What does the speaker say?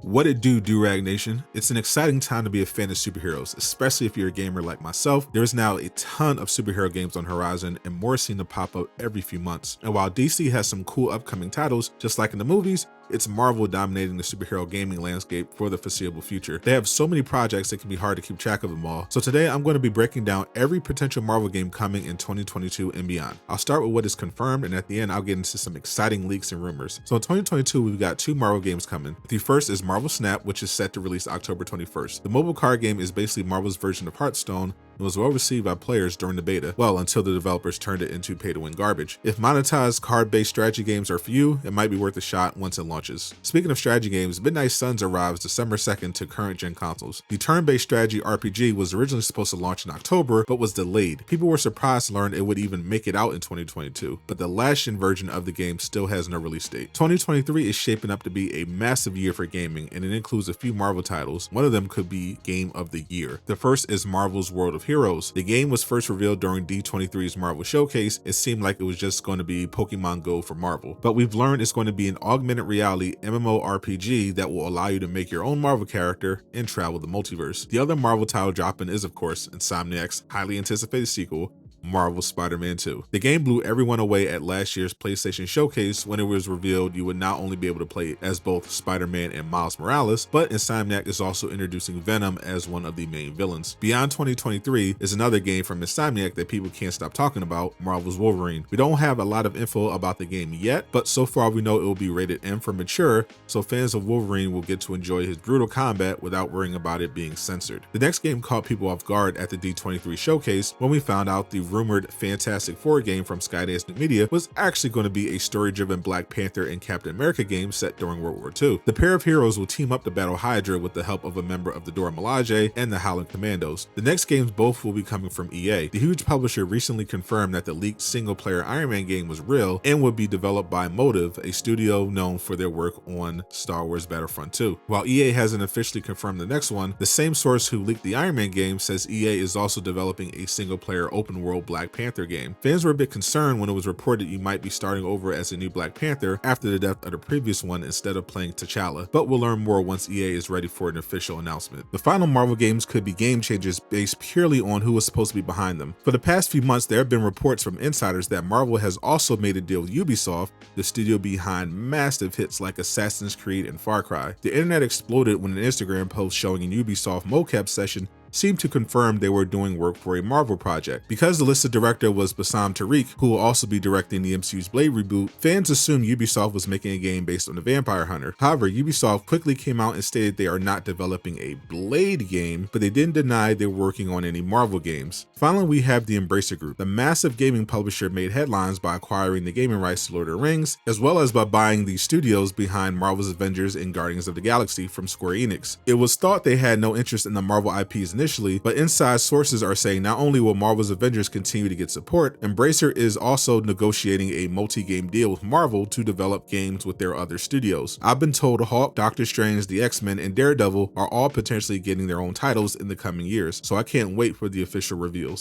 What it do, Durag Nation? It's an exciting time to be a fan of superheroes, especially if you're a gamer like myself. There's now a ton of superhero games on the horizon and more seem to pop up every few months. And while DC has some cool upcoming titles, just like in the movies, it's Marvel dominating the superhero gaming landscape for the foreseeable future. They have so many projects it can be hard to keep track of them all. So today I'm going to be breaking down every potential Marvel game coming in 2022 and beyond. I'll start with what is confirmed, and at the end I'll get into some exciting leaks and rumors. So in 2022 we've got two Marvel games coming. The first is Marvel Snap, which is set to release October 21st. The mobile card game is basically Marvel's version of Hearthstone and was well received by players during the beta, well, until the developers turned it into pay-to-win garbage. If monetized card-based strategy games are for you, it might be worth a shot once it launches. Speaking of strategy games, Midnight Suns arrives December 2nd to current-gen consoles. The turn-based strategy RPG was originally supposed to launch in October, but was delayed. People were surprised to learn it would even make it out in 2022, but the last-gen version of the game still has no release date. 2023 is shaping up to be a massive year for gaming, and it includes a few Marvel titles. One of them could be Game of the Year. The first is Marvel's World of Heroes. The game was first revealed during D23's Marvel Showcase. It seemed like it was just going to be Pokemon Go for Marvel, but we've learned it's going to be an augmented reality MMORPG that will allow you to make your own Marvel character and travel the multiverse. The other Marvel title dropping is, of course, Insomniac's highly anticipated sequel, Marvel Spider-Man 2. The game blew everyone away at last year's PlayStation Showcase when it was revealed you would not only be able to play as both Spider-Man and Miles Morales, but Insomniac is also introducing Venom as one of the main villains. Beyond 2023 is another game from Insomniac that people can't stop talking about, Marvel's Wolverine. We don't have a lot of info about the game yet, but so far we know it will be rated M for mature, so fans of Wolverine will get to enjoy his brutal combat without worrying about it being censored. The next game caught people off guard at the D23 Showcase when we found out the rumored Fantastic Four game from Skydance New Media was actually going to be a story-driven Black Panther and Captain America game set during World War II. The pair of heroes will team up to battle Hydra with the help of a member of the Dora Milaje and the Howling Commandos. The next games both will be coming from EA. The huge publisher recently confirmed that the leaked single-player Iron Man game was real and would be developed by Motive, a studio known for their work on Star Wars Battlefront 2. While EA hasn't officially confirmed the next one, the same source who leaked the Iron Man game says EA is also developing a single-player open-world Black Panther game. Fans were a bit concerned when it was reported you might be starting over as a new Black Panther after the death of the previous one instead of playing T'Challa, but we'll learn more once EA is ready for an official announcement. The final Marvel games could be game changers based purely on who was supposed to be behind them. For the past few months, there have been reports from insiders that Marvel has also made a deal with Ubisoft, the studio behind massive hits like Assassin's Creed and Far Cry. The internet exploded when an Instagram post showing an Ubisoft mocap session seemed to confirm they were doing work for a Marvel project. Because the listed director was Bassam Tariq, who will also be directing the MCU's Blade reboot, fans assumed Ubisoft was making a game based on the Vampire Hunter. However, Ubisoft quickly came out and stated they are not developing a Blade game, but they didn't deny they're working on any Marvel games. Finally, we have the Embracer Group. The massive gaming publisher made headlines by acquiring the gaming rights to Lord of the Rings, as well as by buying the studios behind Marvel's Avengers and Guardians of the Galaxy from Square Enix. It was thought they had no interest in the Marvel IPs initially, but inside sources are saying not only will Marvel's Avengers continue to get support, Embracer is also negotiating a multi-game deal with Marvel to develop games with their other studios. I've been told Hulk, Doctor Strange, the X-Men, and Daredevil are all potentially getting their own titles in the coming years, so I can't wait for the official reveals.